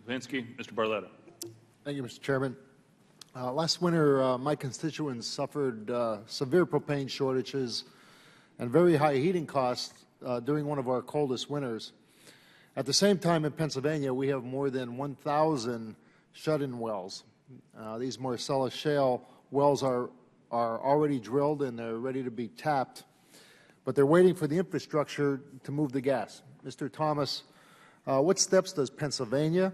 Levinsky. Mr. Barletta. Thank you, Mr. Chairman. Last winter, my constituents suffered severe propane shortages and very high heating costs during one of our coldest winters. At the same time, in Pennsylvania, we have more than 1,000 shut-in wells. These Marcellus shale wells are already drilled and they're ready to be tapped, but they're waiting for the infrastructure to move the gas. Mr. Thomas, what steps does Pennsylvania,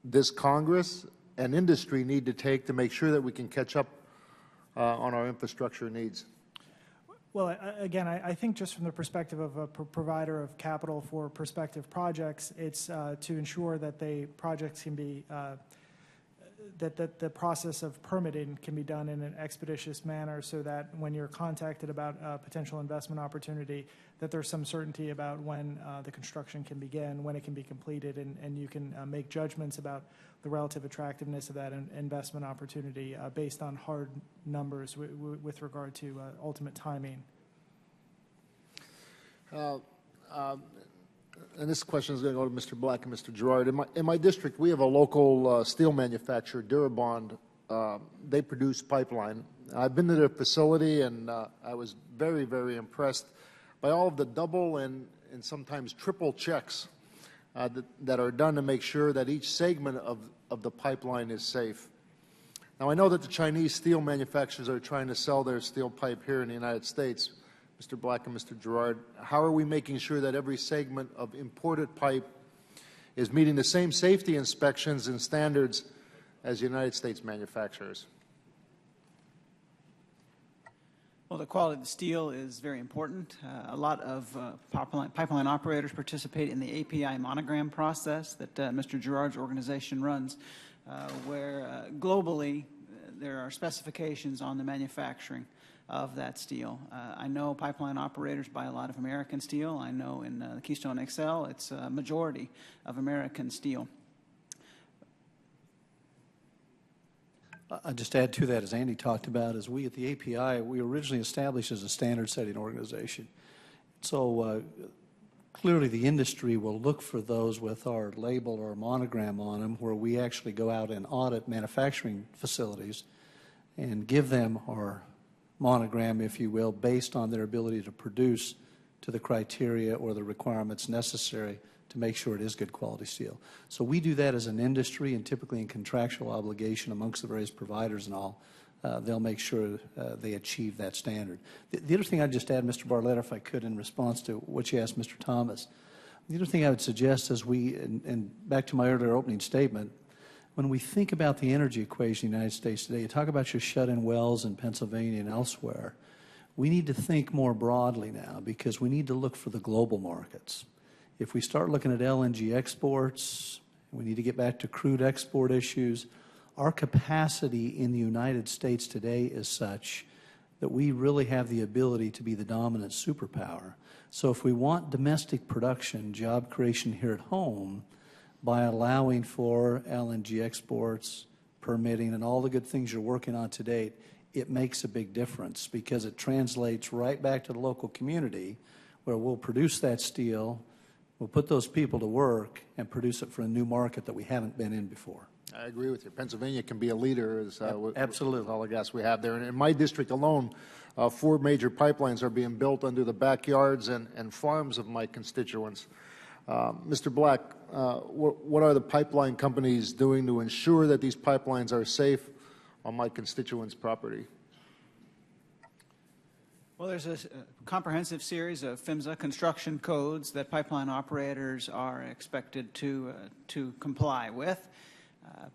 this Congress, and industry need to take to make sure that we can catch up on our infrastructure needs? Well, again, I think just from the perspective of a provider of capital for prospective projects, it's to ensure that the projects can be, that the process of permitting can be done in an expeditious manner so that when you're contacted about a potential investment opportunity, that there's some certainty about when the construction can begin, when it can be completed, and you can make judgments about the relative attractiveness of that investment opportunity based on hard numbers with regard to ultimate timing. And this question is going to go to Mr. Black and Mr. Gerard. In my district, we have a local steel manufacturer, Durabond. They produce pipeline. I've been to their facility, and I was very, very impressed by all of the double and sometimes triple checks that are done to make sure that each segment of the pipeline is safe. Now, I know that the Chinese steel manufacturers are trying to sell their steel pipe here in the United States. Mr. Black and Mr. Gerard, how are we making sure that every segment of imported pipe is meeting the same safety inspections and standards as United States manufacturers? Well, the quality of the steel is very important. A lot of pipeline operators participate in the API monogram process that Mr. Gerard's organization runs, where globally there are specifications on the manufacturing of that steel. I know pipeline operators buy a lot of American steel. I know in the Keystone XL, it's a majority of American steel. I'll just add to that, as Andy talked about, is we at the API, we originally established as a standard-setting organization. So clearly the industry will look for those with our label or monogram on them, where we actually go out and audit manufacturing facilities and give them our monogram, if you will, based on their ability to produce to the criteria or the requirements necessary to make sure it is good quality steel. So we do that as an industry, and typically in contractual obligation amongst the various providers and all, they'll make sure they achieve that standard. The other thing I'd just add, Mr. Barletta, if I could, in response to what you asked Mr. Thomas, the other thing I would suggest is and back to my earlier opening statement, when we think about the energy equation in the United States today, you talk about your shut-in wells in Pennsylvania and elsewhere, we need to think more broadly now because we need to look for the global markets. If we start looking at LNG exports, we need to get back to crude export issues. Our capacity in the United States today is such that we really have the ability to be the dominant superpower. So if we want domestic production, job creation here at home, by allowing for LNG exports, permitting, and all the good things you're working on to date, it makes a big difference because it translates right back to the local community where we'll produce that steel, we'll put those people to work and produce it for a new market that we haven't been in before. I agree with you. Pennsylvania can be a leader absolutely with all the gas we have there. And in my district alone, 4 major pipelines are being built under the backyards and farms of my constituents. Mr. Black, what are the pipeline companies doing to ensure that these pipelines are safe on my constituents' property? Well, there's a comprehensive series of PHMSA construction codes that pipeline operators are expected to comply with.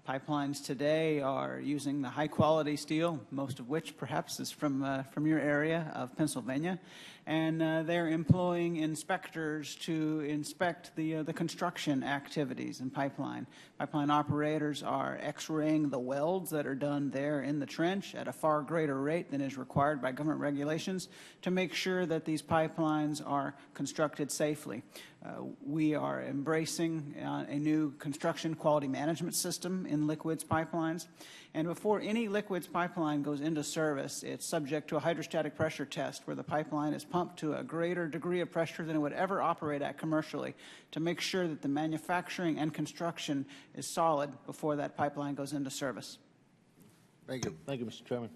Pipelines today are using the high-quality steel, most of which perhaps is from your area of Pennsylvania, and they're employing inspectors to inspect the construction activities in pipeline. Pipeline operators are X-raying the welds that are done there in the trench at a far greater rate than is required by government regulations to make sure that these pipelines are constructed safely. We are embracing a new construction quality management system in liquids pipelines. And before any liquids pipeline goes into service, it's subject to a hydrostatic pressure test where the pipeline is pumped to a greater degree of pressure than it would ever operate at commercially to make sure that the manufacturing and construction is solid before that pipeline goes into service. Thank you. Thank you, Mr. Chairman.